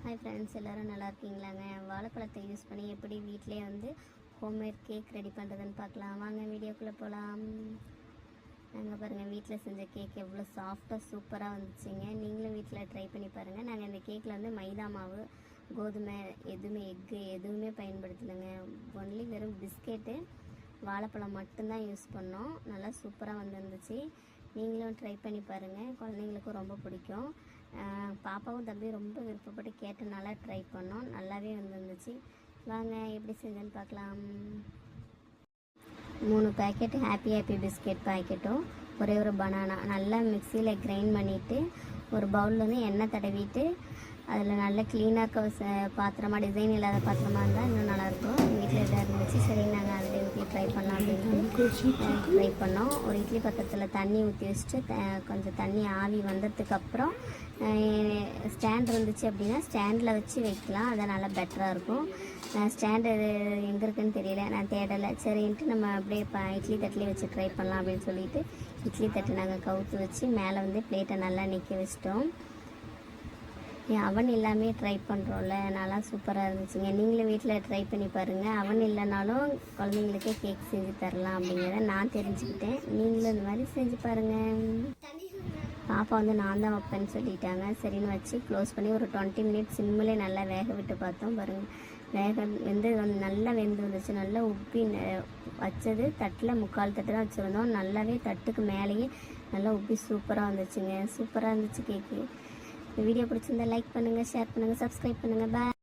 Hi friends, எல்லோரும் நல்லா இருக்கீங்களாங்க? வாழைப்பழத்தை யூஸ் பண்ணி எப்படி வீட்டிலே வந்து ஹோம்மேட் கேக் ரெடி பண்ணுறதுன்னு பார்க்கலாம். வாங்க வீடியோக்குள்ளே போகலாம். நாங்கள் பாருங்கள், வீட்டில் செஞ்ச கேக் எவ்வளோ சாஃப்டாக சூப்பராக வந்துச்சுங்க. நீங்களும் வீட்டில் ட்ரை பண்ணி பாருங்கள். நாங்கள் இந்த கேக்கில் வந்து மைதா மாவு, கோதுமை, எதுவுமே எக்கு எதுவுமே பயன்படுத்தலைங்க. ஒன்லி வெறும் பிஸ்கெட்டு, வாழைப்பழம் மட்டும்தான் யூஸ் பண்ணோம். நல்லா சூப்பராக வந்துருந்துச்சு. நீங்களும் ட்ரை பண்ணி பாருங்கள். குழந்தைங்களுக்கும் ரொம்ப பிடிக்கும். பாப்பாவும் தம்பி ரொம்ப விருப்பப்பட்டு கேட்டனால ட்ரை பண்ணோம். நல்லாவே வந்துருந்துச்சு. வாங்க எப்படி செஞ்சேன்னு பார்க்கலாம். 3 பேக்கெட் ஹாப்பி பிஸ்கெட் பாக்கெட்டும் ஒரே ஒரு பனானா நல்லா மிக்சியில் கிரைண்ட் பண்ணிவிட்டு ஒரு பவுலில் வந்து எண்ணெய் தடவிட்டு அதில் நல்ல க்ளீனாக இருக்க பாத்திரமாக, டிசைன் இல்லாத பாத்திரமாக இருந்தால் இன்னும் நல்லாயிருக்கும். வீட்டில் இதாக இருந்துச்சு. சரி, நாங்கள் அதில் ஊற்றி ட்ரை பண்ணலாம் அப்படின்ட்டு ட்ரை பண்ணோம். ஒரு இட்லி பாத்திரத்தில் தண்ணி ஊற்றி வச்சுட்டு கொஞ்சம் தண்ணி ஆவி வந்ததுக்கப்புறம் ஸ்டாண்ட் இருந்துச்சு அப்படின்னா ஸ்டாண்டில் வச்சு வைக்கலாம். அது நல்லா பெட்டராக இருக்கும். ஸ்டாண்டு எங்கே இருக்குதுன்னு தெரியல, நான் தேடலை. சரின்ட்டு நம்ம அப்படியே இட்லி தட்டிலே வச்சு ட்ரை பண்ணலாம் அப்படின்னு சொல்லிட்டு இட்லி தட்டு நாங்கள் கவுத்து வச்சு மேலே வந்து பிளேட்டை நல்லா நிற்க வச்சிட்டோம். அவன் எல்லாமே ட்ரை பண்ணுறோம்ல, நல்லா சூப்பராக இருந்துச்சுங்க. நீங்களும் வீட்டில் ட்ரை பண்ணி பாருங்கள். அவன் இல்லைனாலும் குழந்தைங்களுக்கே கேக் செஞ்சு தரலாம் அப்படிங்கிறத நான் தெரிஞ்சுக்கிட்டேன். நீங்களும் இந்த மாதிரி செஞ்சு பாருங்கள். பாப்பா வந்து நான் தான் வைப்பேன்னு சொல்லிட்டாங்க. சரின்னு வச்சு க்ளோஸ் பண்ணி ஒரு 20 மினிட்ஸ் சிம்மிலே நல்லா வேக விட்டு பார்த்தோம். பாருங்கள், நல்லா வெந்து வந்துச்சு. நல்லா உப்பி வச்சது தட்டில் 3/4 தட்டு தான் வச்சுருந்தோம். நல்லாவே தட்டுக்கு மேலேயே நல்லா உப்பி சூப்பராக வந்துச்சுங்க. சூப்பராக இருந்துச்சு கேக்கு. வீடியோ பிடிச்சிருந்தா லைக் பண்ணுங்கள், ஷேர் பண்ணுங்கள், சப்ஸ்கிரைப் பண்ணுங்கள். பாய்.